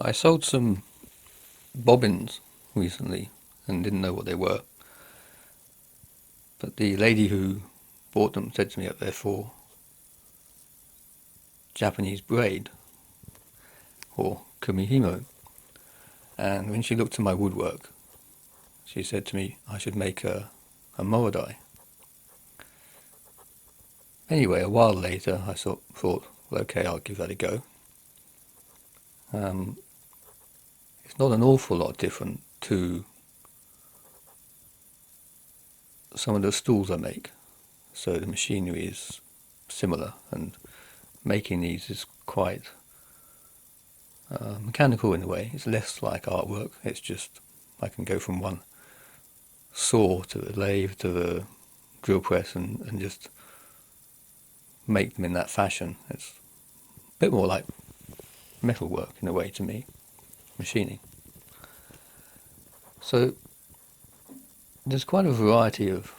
I sold some bobbins recently and didn't know what they were, but the lady who bought them said to me that they're for Japanese braid, or Kumihimo. And when she looked at my woodwork, she said to me I should make a Marudai. Anyway, a while later I thought, well, okay, I'll give that a go. Um, it's not an awful lot different to some of the stools I make, so the machinery is similar, and making these is quite mechanical in a way. It's less like artwork. It's just I can go from one saw to the lathe to the drill press and just make them in that fashion. It's a bit more like metalwork in a way to me, machining. So there's quite a variety of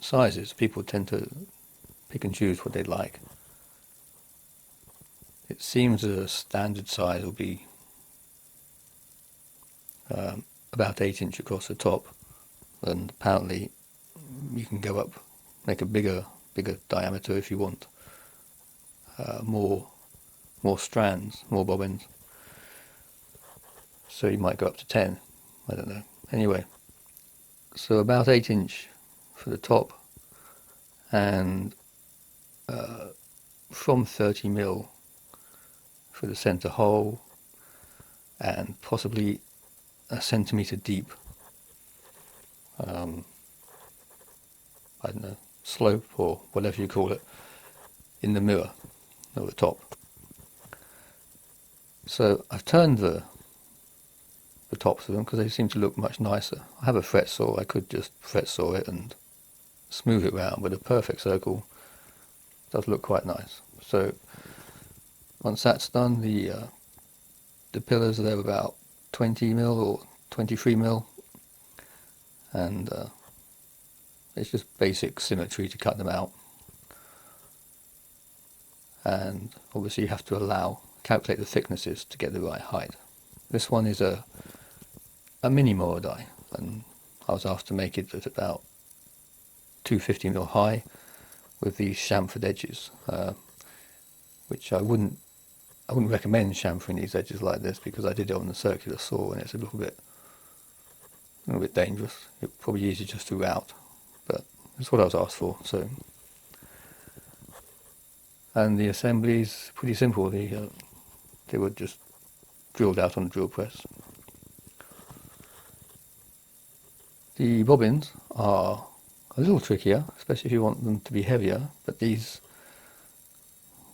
sizes. People tend to pick and choose what they like. It seems a standard size will be about 8 inch across the top, and apparently you can go up, make a bigger diameter if you want more strands, more bobbins. So you might go up to 10. I don't know. Anyway, so about 8 inch for the top, and from 30 mm for the centre hole, and possibly a centimetre deep, I don't know, slope or whatever you call it, in the mirror or the top. So I've turned the tops of them because they seem to look much nicer. I have a fret saw. I could just fret saw it and smooth it round, but a perfect circle does look quite nice. So once that's done, the pillars, they're about 20 mm or 23 mm, and it's just basic symmetry to cut them out. And obviously you have to calculate the thicknesses to get the right height. This one is a mini Marudai, and I was asked to make it at about 250 mm high with these chamfered edges, which I wouldn't recommend chamfering these edges like this, because I did it on the circular saw and it's a little bit dangerous. It's probably easier just to route, but that's what I was asked for. So, and the assembly is pretty simple. They were just drilled out on the drill press. The bobbins are a little trickier, especially if you want them to be heavier, but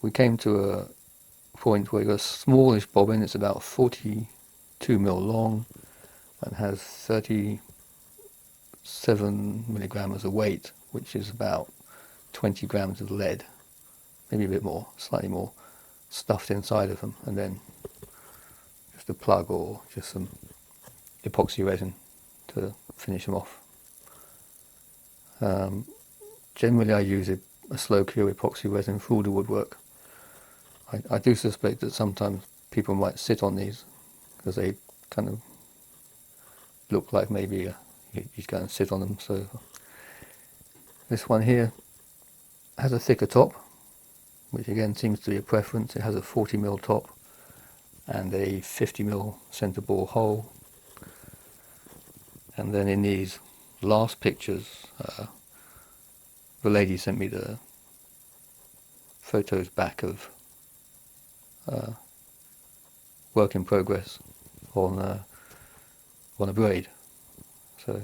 we came to a point where you got a smallish bobbin. It's about 42 mm long and has 37 mg of weight, which is about 20 grams of lead, maybe a bit more, slightly more, stuffed inside of them, and then just a plug or just some epoxy resin to finish them off. Generally I use a slow cure epoxy resin for all the woodwork. I do suspect that sometimes people might sit on these because they kind of look like maybe you go and sit on them. So this one here has a thicker top, which again seems to be a preference. It has a 40 mm top and a 50 mm centre bore hole. And then in these last pictures, the lady sent me the photos back of work in progress on a braid. So